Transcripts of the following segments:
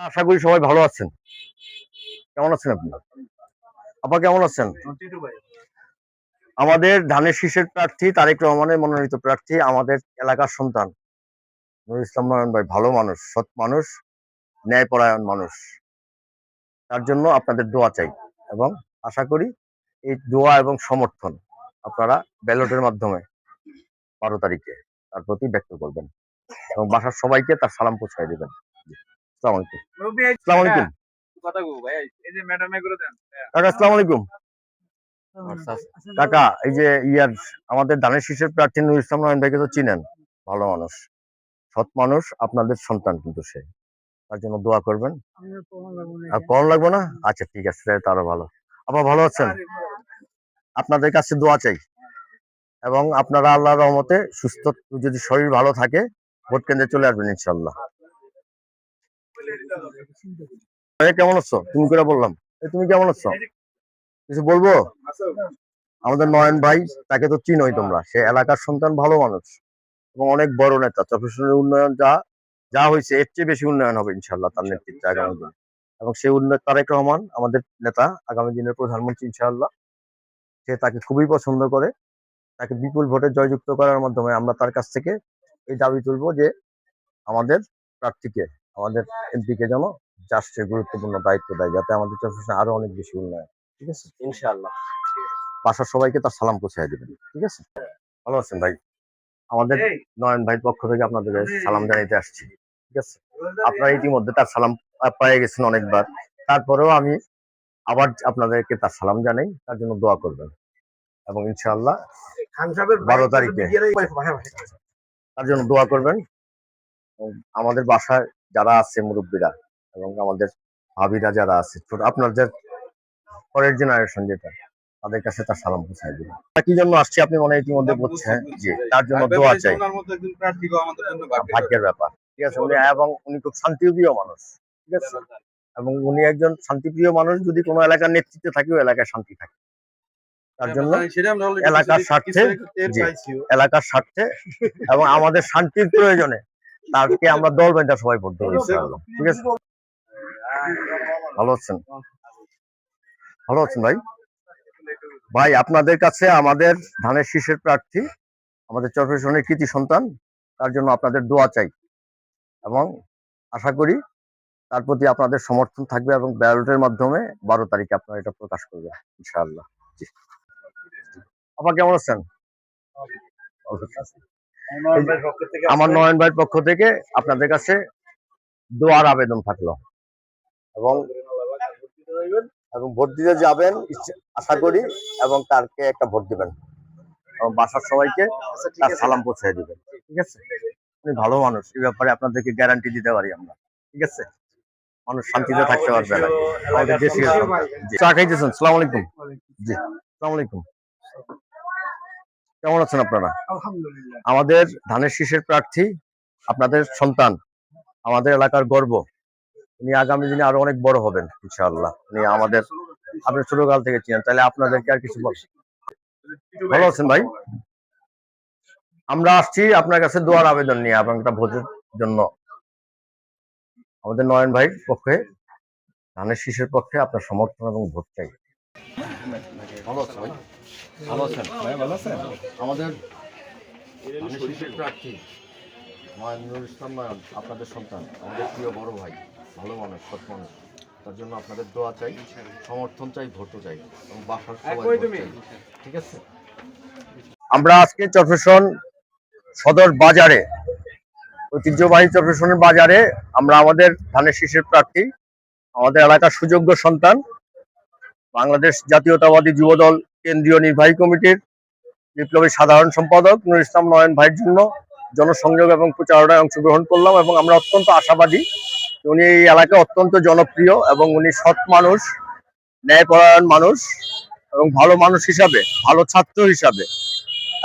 আশা করি সবাই ভালো আছেন। কেমন আছেন আপনি? আপা কেমন আছেন? আমাদের ধানের শীষের প্রার্থী তারেক রহমানের মনোনীত প্রার্থী, আমাদের এলাকার সন্তান নুরুল ইসলাম নয়ন ভাই ভালো মানুষ, সৎ মানুষ, ন্যায়পরায়ণ মানুষ। তার জন্য আপনাদের দোয়া চাই এবং আশা করি এই দোয়া এবং সমর্থন আপনারা ব্যালটের মাধ্যমে 12 তারিখে তার প্রতি ব্যক্ত করবেন এবং বাসার সবাইকে তার সালাম পৌঁছায় দিবেন। আসসালামু আলাইকুম। আসসালামু আলাইকুম। কাকা আসসালামু আলাইকুম। কাকা এই যে আমাদের ধানের শীষের প্রার্থী নুরুল ইসলাম নয়ন ভাইকে তো চিনেন, ভালো মানুষ, সৎ মানুষ, আপনাদের সন্তান কিন্তু সে। তার জন্য দোয়া করবেন। আর কম লাগবে না? আচ্ছা ঠিক আছে, তাহলে ভালো। আপনারা ভালো আছেন? আপনাদের কাছে দোয়া চাই এবং আপনারা আল্লাহর রহমতে সুস্থ, যদি শরীর ভালো থাকে ভোট কেন্দ্রে চলে আসবেন ইনশাল্লাহ। কেমন আছো? তুমি করে বললাম, তুমি কেমন আছো? কিছু বলবো? আমাদের নয়ন ভাই, তাকে তো চিনোই তোমরা, সে এলাকার সন্তান, ভালো মানুষ এবং অনেক বড় নেতা। চরফ্যাশনের উন্নয়ন যা যা হয়েছে এর চেয়ে বেশি উন্নয়ন হবে ইনশাল্লাহ তার নেতৃত্বে আগামী দিনে। এবং সেই উন্নয়ন তারেক রহমান আমাদের নেতা, আগামী দিনের প্রধানমন্ত্রী ইনশাআল্লাহ। সে তাকে খুবই পছন্দ করে। তাকে বিপুল ভোটে জয়যুক্ত করার মাধ্যমে আমরা তার কাছ থেকে এই দাবি তুলবো যে আমাদের প্রার্থীকে, আমাদের এমপিকে যেন রাষ্ট্রের গুরুত্বপূর্ণ দায়িত্ব দেয়, যাতে আমাদের চরফ্যাশন আরো অনেক বেশি উন্নয়ন। ঠিক আছে ইনশাআল্লাহ। বাসার সবাইকে তার সালাম পৌঁছায় দিবেন। ঠিক আছে? ভালো আছেন ভাই? আমাদের নয়ন ভাইয়ের পক্ষ থেকে আপনাদের সালাম জানাইতে আসছি। ঠিক আছে? আপনারা ইতিমধ্যে তার সালাম পেয়ে গেছেন অনেকবার। তারপরেও আমি আবার আপনাদেরকে তার সালাম জানাই, তার জন্য দোয়া করবেন এবং ইনশাআল্লাহ 12 তারিখে তার জন্য দোয়া করবেন। আমাদের বাসায় যারা আছে মুরব্বীরা এবং আমাদের ভাবিরা যারা আছে, ছোট আপনাদের পরের জেনারেশন যেটা, তাদের কাছে তার সালাম পৌঁছায় দিবেন। কি জন্য আসছি আপনি মনে হয় ইতিমধ্যে বুঝছেন, যে তার জন্য দোয়া চাই। ভাগ্যের ব্যাপার। ঠিক আছে? উনি খুব শান্তিপ্রিয় মানুষ। ঠিক আছে? এবং উনি একজন শান্তিপ্রিয় মানুষ, যদি কোনো এলাকার নেতৃত্বে থাকে ওই এলাকায় শান্তি থাকে। তার জন্য এলাকার স্বার্থে, এলাকার স্বার্থে এবং আমাদের শান্তির প্রয়োজনে তাকে আমরা দল বেঁধে সবাই ভোট দেবো ইনশাআল্লাহ। ঠিক আছে? ভালো আছেন? ভালো আছেন ভাই? ভাই আপনাদের কাছে আমাদের ধানের শীষের প্রার্থী, আমাদের চরফ্যাশনের কৃতি সন্তান, তার জন্য আপনাদের দোয়া চাই এবং আশা করি তার প্রতি আপনাদের সমর্থন থাকবে এবং ব্যালটের মাধ্যমে 12 তারিখে আপনারা এটা প্রকাশ করবেন ইনশাআল্লাহ। জি। আপা কেমন আছেন? আমার নয়ন ভাইয়ের পক্ষ থেকে আপনাদের কাছে দোয়ার আবেদন থাকলো এবং ভোট দিতে যাবেন আশা করি, এবং তারকে একটা ভোট দিবেন এবং বাসার সবাইকে তার সালাম পৌঁছে দিবেন। ঠিক আছে? উনি ভালো মানুষ, এই ব্যাপারে আপনাদেরকে গ্যারান্টি দিতে পারি আমরা। ঠিক আছে? মানুষ শান্তিতে থাকতে পারবে না। আমাদের দেশীয় চা খাইতেছেন? সালাম আলাইকুম। জি সালাম আলাইকুম। কেমন আছেন আপনারা? আমাদের ধানের শীষের প্রার্থী, আপনাদের সন্তান, আমাদের এলাকার গর্ব, উনি আগামী দিনে আরো অনেক বড় হবেন ইনশাআল্লাহ। উনি আমাদের, আপনি ছোটকাল থেকে চিনেন, তাহলে আপনাদেরকে আর কিছু বল। ভালো আছেন ভাই? আমরা আসছি আপনার কাছে দোয়ার আবেদন নিয়ে এবং একটা ভোটের জন্য। আমাদের নয়ন ভাইয়ের পক্ষে, ধানের শীষের পক্ষে আপনার সমর্থন এবং ভোট চাই। ভালো আছেন ভাই? ভালো আছেন ভাই? ভালো আছেন? আমাদের ধানের শীষের প্রার্থী নুরুল ইসলাম নয়ন, আপনাদের সন্তান, আমাদের প্রিয় বড় ভাই, ভালো মানুষ, সৎ মানুষ। তার জন্য আপনাদের দোয়া চাই, সমর্থন চাই, ভোটও চাই এবং বাসার সবাই চাই। ঠিক আছে? আমরা আজকে চরফ্যাশন সদর বাজারে, ঐতিহ্যবাহী চরফ্যাশনের বাজারে, আমরা আমাদের ধানের শীষের প্রার্থী, আমাদের এলাকার সুযোগ্য সন্তান, বাংলাদেশ জাতীয়তাবাদী যুবদল কেন্দ্রীয় নির্বাহী কমিটির বিপ্লবী সাধারণ সম্পাদক নুরুল ইসলাম নয়ন ভাইয়ের জন্য জনসংযোগ এবং প্রচারণায় অংশগ্রহণ করলাম এবং আমরা অত্যন্ত আশাবাদী উনি এই এলাকায় অত্যন্ত জনপ্রিয় এবং উনি সৎ মানুষ, ন্যায়পরায়ণ মানুষ এবং ভালো মানুষ হিসাবে, ভালো ছাত্র হিসাবে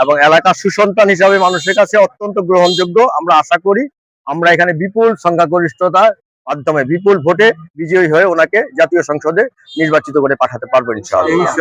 এবং এলাকার সুসন্তান হিসাবে মানুষের কাছে অত্যন্ত গ্রহণযোগ্য। আমরা আশা করি আমরা এখানে বিপুল সংখ্যাগরিষ্ঠতার মাধ্যমে, বিপুল ভোটে বিজয়ী হয়ে ওনাকে জাতীয় সংসদে নির্বাচিত করে পাঠাতে পারবো ইনশাআল্লাহ।